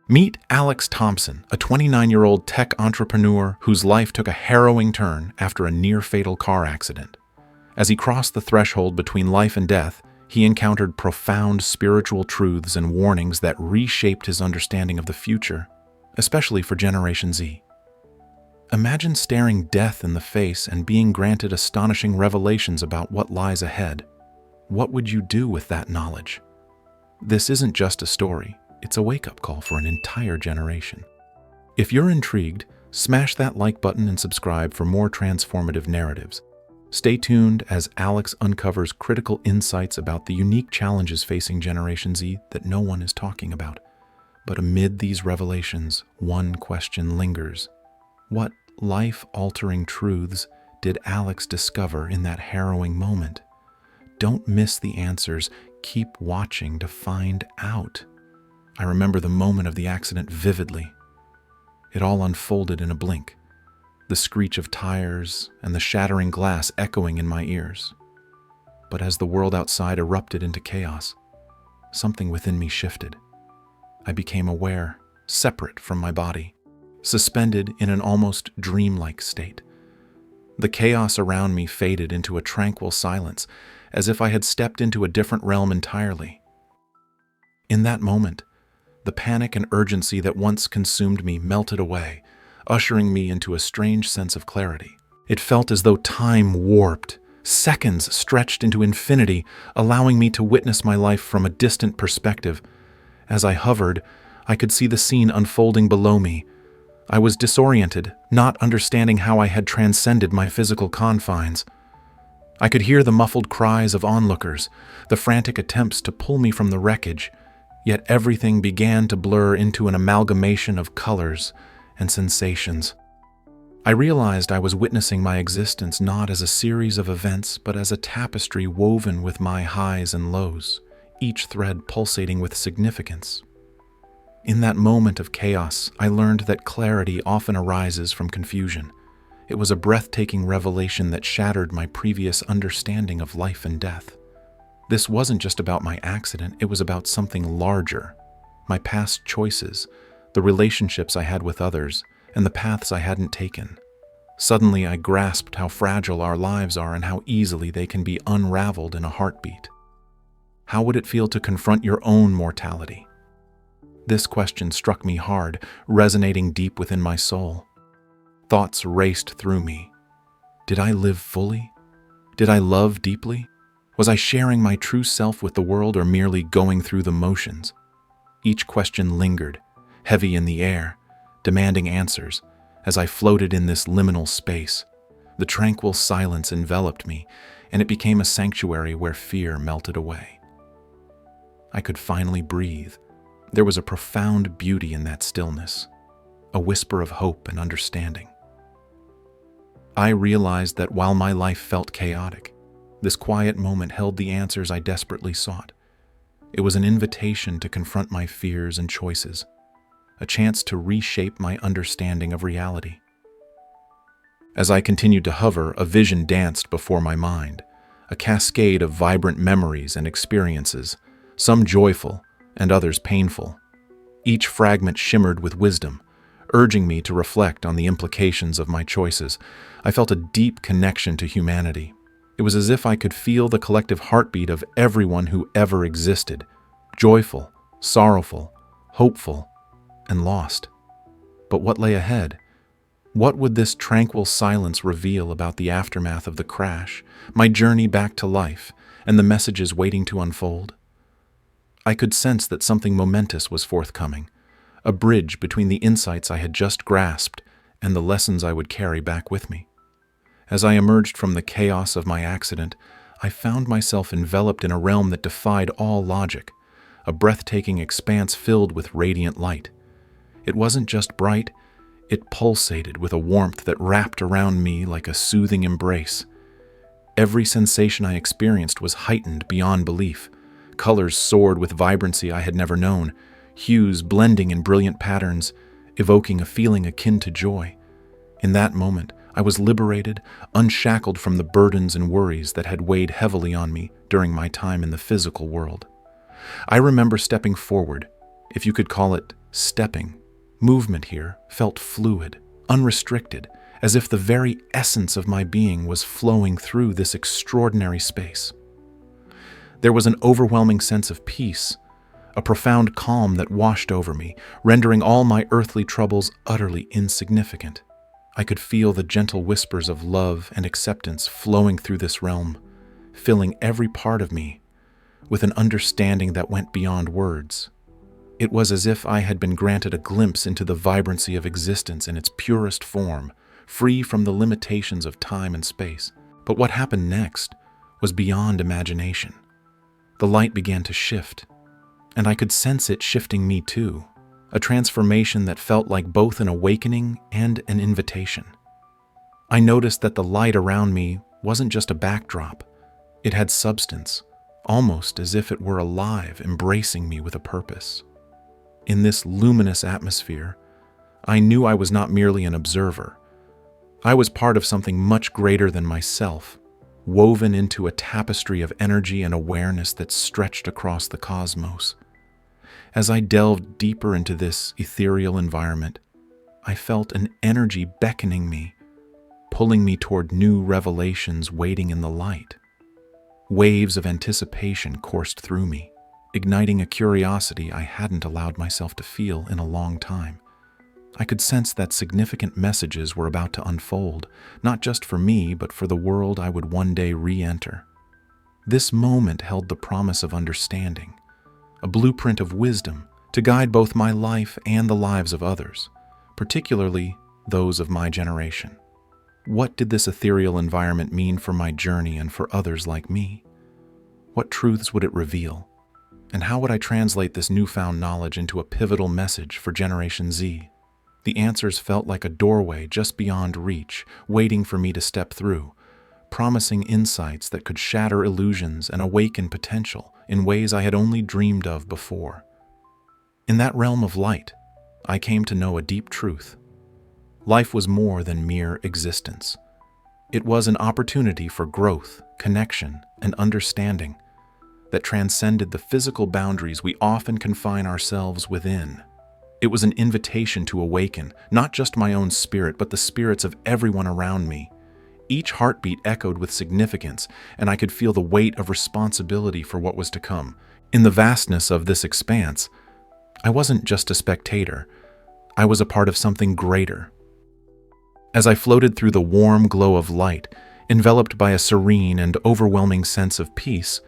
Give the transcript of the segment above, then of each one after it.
Meet Alex Thompson, a 29-year-old tech entrepreneur whose life took a harrowing turn after a near-fatal car accident. As he crossed the threshold between life and death, he encountered profound spiritual truths and warnings that reshaped his understanding of the future, especially for Generation Z. Imagine staring death in the face and being granted astonishing revelations about what lies ahead. What would you do with that knowledge? This isn't just a story. It's a wake-up call for an entire generation. If you're intrigued, smash that like button and subscribe for more transformative narratives. Stay tuned as Alex uncovers critical insights about the unique challenges facing Generation Z that no one is talking about. But amid these revelations, one question lingers. What life-altering truths did Alex discover in that harrowing moment? Don't miss the answers. Keep watching to find out. I remember the moment of the accident vividly. It all unfolded in a blink, the screech of tires and the shattering glass echoing in my ears. But as the world outside erupted into chaos, something within me shifted. I became aware, separate from my body, suspended in an almost dreamlike state. The chaos around me faded into a tranquil silence, as if I had stepped into a different realm entirely. In that moment, the panic and urgency that once consumed me melted away, ushering me into a strange sense of clarity. It felt as though time warped, seconds stretched into infinity, allowing me to witness my life from a distant perspective. As I hovered, I could see the scene unfolding below me. I was disoriented, not understanding how I had transcended my physical confines. I could hear the muffled cries of onlookers, the frantic attempts to pull me from the wreckage. Yet everything began to blur into an amalgamation of colors and sensations. I realized I was witnessing my existence not as a series of events, but as a tapestry woven with my highs and lows, each thread pulsating with significance. In that moment of chaos, I learned that clarity often arises from confusion. It was a breathtaking revelation that shattered my previous understanding of life and death. This wasn't just about my accident, it was about something larger. My past choices, the relationships I had with others, and the paths I hadn't taken. Suddenly, I grasped how fragile our lives are and how easily they can be unraveled in a heartbeat. How would it feel to confront your own mortality? This question struck me hard, resonating deep within my soul. Thoughts raced through me. Did I live fully? Did I love deeply? Was I sharing my true self with the world or merely going through the motions? Each question lingered, heavy in the air, demanding answers, as I floated in this liminal space. The tranquil silence enveloped me, and it became a sanctuary where fear melted away. I could finally breathe. There was a profound beauty in that stillness, a whisper of hope and understanding. I realized that while my life felt chaotic, this quiet moment held the answers I desperately sought. It was an invitation to confront my fears and choices, a chance to reshape my understanding of reality. As I continued to hover, a vision danced before my mind, a cascade of vibrant memories and experiences, some joyful and others painful. Each fragment shimmered with wisdom, urging me to reflect on the implications of my choices. I felt a deep connection to humanity. It was as if I could feel the collective heartbeat of everyone who ever existed, joyful, sorrowful, hopeful, and lost. But what lay ahead? What would this tranquil silence reveal about the aftermath of the crash, my journey back to life, and the messages waiting to unfold? I could sense that something momentous was forthcoming, a bridge between the insights I had just grasped and the lessons I would carry back with me. As I emerged from the chaos of my accident, I found myself enveloped in a realm that defied all logic, a breathtaking expanse filled with radiant light. It wasn't just bright, it pulsated with a warmth that wrapped around me like a soothing embrace. Every sensation I experienced was heightened beyond belief. Colors soared with vibrancy I had never known, hues blending in brilliant patterns, evoking a feeling akin to joy. In that moment, I was liberated, unshackled from the burdens and worries that had weighed heavily on me during my time in the physical world. I remember stepping forward, If you could call it stepping. Movement here felt fluid, unrestricted, as if the very essence of my being was flowing through this extraordinary space. There was an overwhelming sense of peace, a profound calm that washed over me, rendering all my earthly troubles utterly insignificant. I could feel the gentle whispers of love and acceptance flowing through this realm, filling every part of me with an understanding that went beyond words. It was as if I had been granted a glimpse into the vibrancy of existence in its purest form, free from the limitations of time and space. But what happened next was beyond imagination. The light began to shift, and I could sense it shifting me too, a transformation that felt like both an awakening and an invitation. I noticed that the light around me wasn't just a backdrop. It had substance, almost as if it were alive, embracing me with a purpose. In this luminous atmosphere, I knew I was not merely an observer. I was part of something much greater than myself, woven into a tapestry of energy and awareness that stretched across the cosmos. As I delved deeper into this ethereal environment, I felt an energy beckoning me, pulling me toward new revelations waiting in the light. Waves of anticipation coursed through me, igniting a curiosity I hadn't allowed myself to feel in a long time. I could sense that significant messages were about to unfold, not just for me, but for the world I would one day re-enter. This moment held the promise of understanding, a blueprint of wisdom to guide both my life and the lives of others, particularly those of my generation. What did this ethereal environment mean for my journey and for others like me? What truths would it reveal? And how would I translate this newfound knowledge into a pivotal message for Generation Z? The answers felt like a doorway just beyond reach, waiting for me to step through, promising insights that could shatter illusions and awaken potential in ways I had only dreamed of before. In that realm of light, I came to know a deep truth. Life was more than mere existence. It was an opportunity for growth, connection, and understanding that transcended the physical boundaries we often confine ourselves within. It was an invitation to awaken, not just my own spirit, but the spirits of everyone around me. Each heartbeat echoed with significance, and I could feel the weight of responsibility for what was to come. In the vastness of this expanse, I wasn't just a spectator. I was a part of something greater. As I floated through the warm glow of light, enveloped by a serene and overwhelming sense of peace,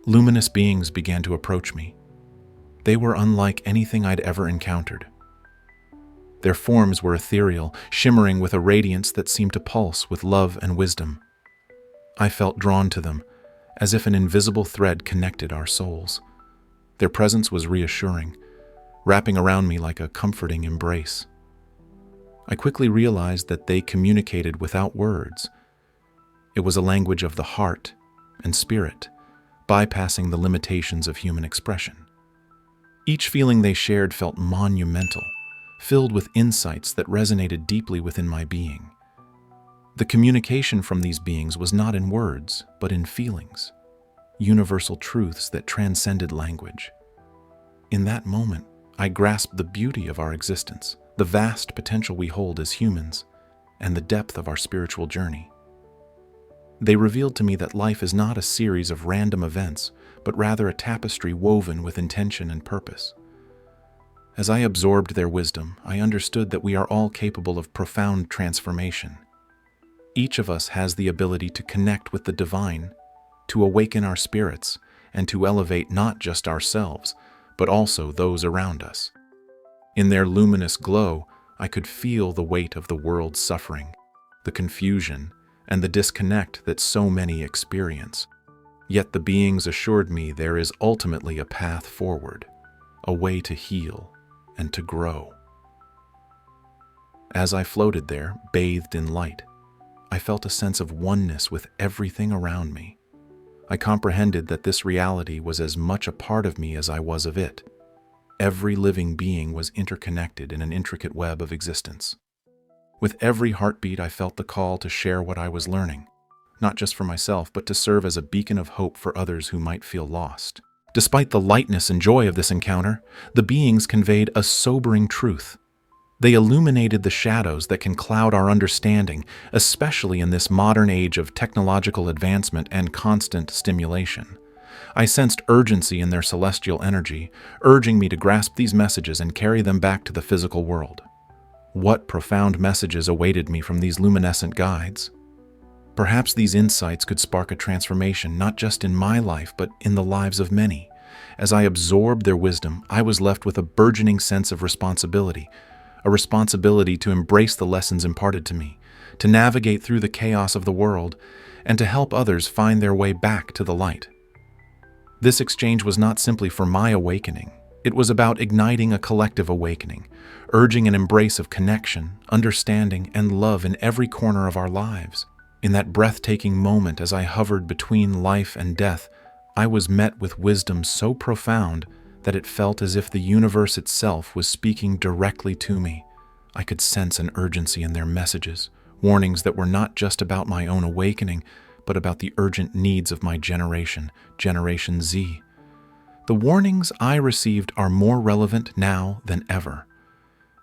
luminous beings began to approach me. They were unlike anything I'd ever encountered. Their forms were ethereal, shimmering with a radiance that seemed to pulse with love and wisdom. I felt drawn to them, as if an invisible thread connected our souls. Their presence was reassuring, wrapping around me like a comforting embrace. I quickly realized that they communicated without words. It was a language of the heart and spirit, bypassing the limitations of human expression. Each feeling they shared felt monumental, filled with insights that resonated deeply within my being. The communication from these beings was not in words, but in feelings, universal truths that transcended language. In that moment, I grasped the beauty of our existence, the vast potential we hold as humans, and the depth of our spiritual journey. They revealed to me that life is not a series of random events, but rather a tapestry woven with intention and purpose. As I absorbed their wisdom, I understood that we are all capable of profound transformation. Each of us has the ability to connect with the divine, to awaken our spirits, and to elevate not just ourselves, but also those around us. In their luminous glow, I could feel the weight of the world's suffering, the confusion, and the disconnect that so many experience. Yet the beings assured me there is ultimately a path forward, a way to heal and to grow. As I floated there, bathed in light, I felt a sense of oneness with everything around me. I comprehended that this reality was as much a part of me as I was of it. Every living being was interconnected in an intricate web of existence. With every heartbeat, I felt the call to share what I was learning, not just for myself, but to serve as a beacon of hope for others who might feel lost. Despite the lightness and joy of this encounter, the beings conveyed a sobering truth. They illuminated the shadows that can cloud our understanding, especially in this modern age of technological advancement and constant stimulation. I sensed urgency in their celestial energy, urging me to grasp these messages and carry them back to the physical world. What profound messages awaited me from these luminescent guides? Perhaps these insights could spark a transformation not just in my life, but in the lives of many. As I absorbed their wisdom, I was left with a burgeoning sense of responsibility, a responsibility to embrace the lessons imparted to me, to navigate through the chaos of the world, and to help others find their way back to the light. This exchange was not simply for my awakening. It was about igniting a collective awakening, urging an embrace of connection, understanding, and love in every corner of our lives. In that breathtaking moment as I hovered between life and death, I was met with wisdom so profound that it felt as if the universe itself was speaking directly to me. I could sense an urgency in their messages, warnings that were not just about my own awakening, but about the urgent needs of my generation, Generation Z. The warnings I received are more relevant now than ever.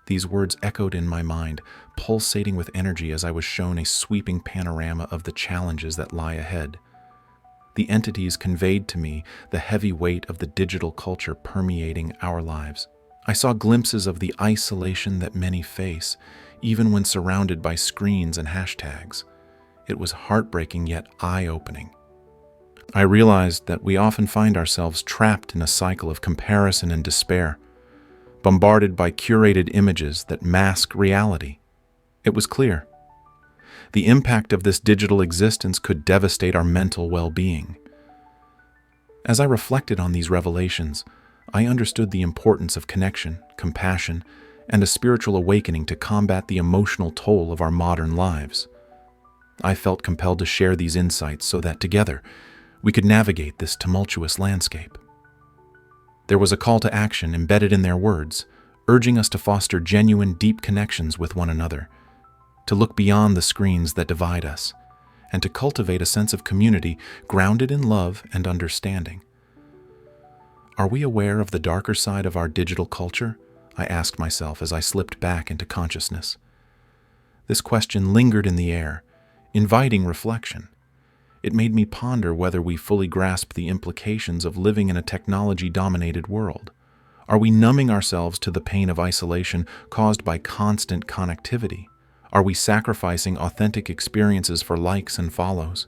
These words echoed in my mind, pulsating with energy as I was shown a sweeping panorama of the challenges that lie ahead. The entities conveyed to me the heavy weight of the digital culture permeating our lives. I saw glimpses of the isolation that many face, even when surrounded by screens and hashtags. It was heartbreaking yet eye-opening. I realized that we often find ourselves trapped in a cycle of comparison and despair, bombarded by curated images that mask reality. It was clear. The impact of this digital existence could devastate our mental well-being. As I reflected on these revelations, I understood the importance of connection, compassion, and a spiritual awakening to combat the emotional toll of our modern lives. I felt compelled to share these insights so that together we could navigate this tumultuous landscape. There was a call to action embedded in their words, urging us to foster genuine, deep connections with one another, to look beyond the screens that divide us, and to cultivate a sense of community grounded in love and understanding. Are we aware of the darker side of our digital culture? I asked myself as I slipped back into consciousness. This question lingered in the air, inviting reflection. It made me ponder whether we fully grasp the implications of living in a technology-dominated world. Are we numbing ourselves to the pain of isolation caused by constant connectivity? Are we sacrificing authentic experiences for likes and follows?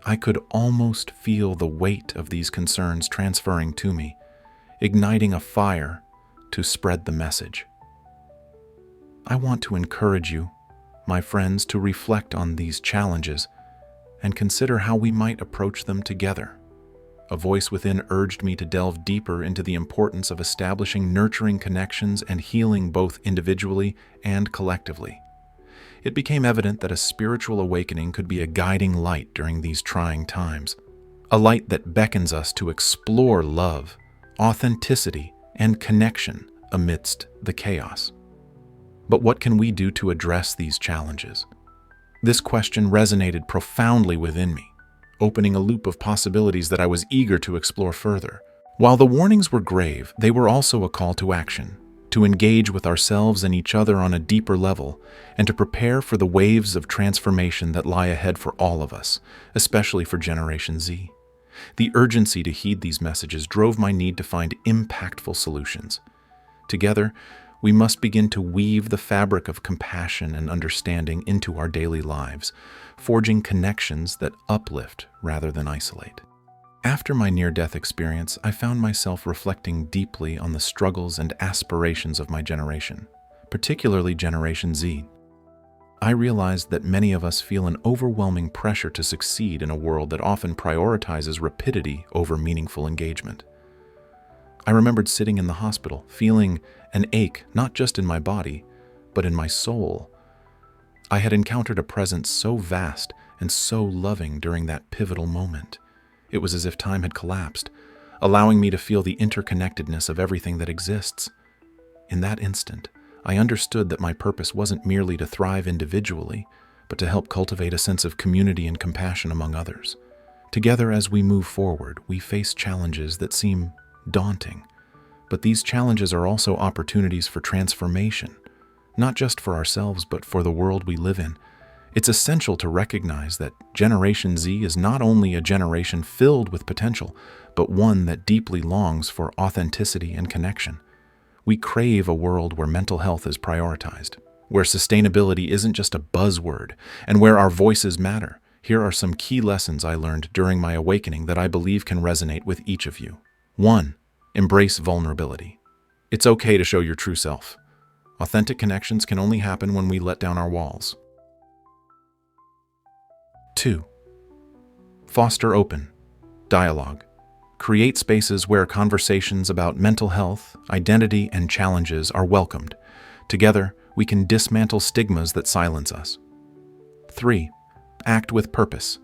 I could almost feel the weight of these concerns transferring to me, igniting a fire to spread the message. I want to encourage you, my friends, to reflect on these challenges and consider how we might approach them together. A voice within urged me to delve deeper into the importance of establishing nurturing connections and healing both individually and collectively. It became evident that a spiritual awakening could be a guiding light during these trying times, a light that beckons us to explore love, authenticity, and connection amidst the chaos. But what can we do to address these challenges? This question resonated profoundly within me, opening a loop of possibilities that I was eager to explore further. While the warnings were grave, they were also a call to action, to engage with ourselves and each other on a deeper level, and to prepare for the waves of transformation that lie ahead for all of us, especially for Generation Z. The urgency to heed these messages drove my need to find impactful solutions. Together, we must begin to weave the fabric of compassion and understanding into our daily lives, forging connections that uplift rather than isolate. After my near-death experience, I found myself reflecting deeply on the struggles and aspirations of my generation, particularly Generation Z. I realized that many of us feel an overwhelming pressure to succeed in a world that often prioritizes rapidity over meaningful engagement. I remembered sitting in the hospital, feeling an ache not just in my body, but in my soul. I had encountered a presence so vast and so loving during that pivotal moment. It was as if time had collapsed, allowing me to feel the interconnectedness of everything that exists. In that instant, I understood that my purpose wasn't merely to thrive individually, but to help cultivate a sense of community and compassion among others. Together, as we move forward, we face challenges that seem daunting. But these challenges are also opportunities for transformation, not just for ourselves, but for the world we live in. It's essential to recognize that Generation Z is not only a generation filled with potential, but one that deeply longs for authenticity and connection. We crave a world where mental health is prioritized, where sustainability isn't just a buzzword, and where our voices matter. Here are some key lessons I learned during my awakening that I believe can resonate with each of you. 1. Embrace vulnerability. It's okay to show your true self. Authentic connections can only happen when we let down our walls. 2. Foster open dialogue. Create spaces where conversations about mental health, identity, and challenges are welcomed. Together, we can dismantle stigmas that silence us. 3. Act with purpose.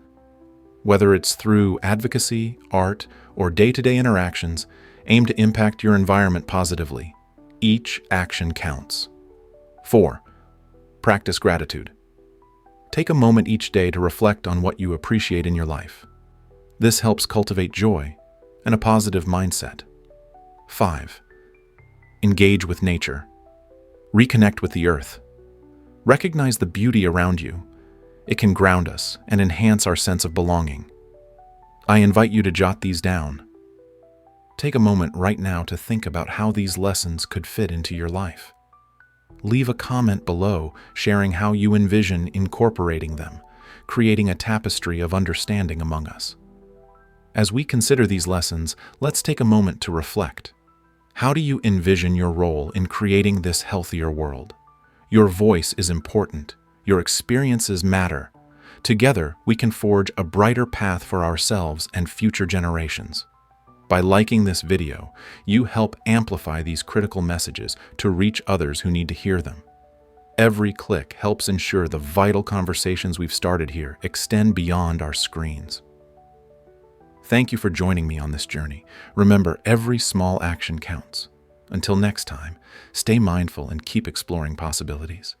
Whether it's through advocacy, art, or day-to-day interactions, aim to impact your environment positively. Each action counts. 4. Practice gratitude. Take a moment each day to reflect on what you appreciate in your life. This helps cultivate joy and a positive mindset. 5. Engage with nature. Reconnect with the earth. Recognize the beauty around you. It can ground us and enhance our sense of belonging. I invite you to jot these down. Take a moment right now to think about how these lessons could fit into your life. Leave a comment below sharing how you envision incorporating them, creating a tapestry of understanding among us. As we consider these lessons, let's take a moment to reflect. How do you envision your role in creating this healthier world? Your voice is important. Your experiences matter. Together, we can forge a brighter path for ourselves and future generations. By liking this video, you help amplify these critical messages to reach others who need to hear them. Every click helps ensure the vital conversations we've started here extend beyond our screens. Thank you for joining me on this journey. Remember, every small action counts. Until next time, stay mindful and keep exploring possibilities.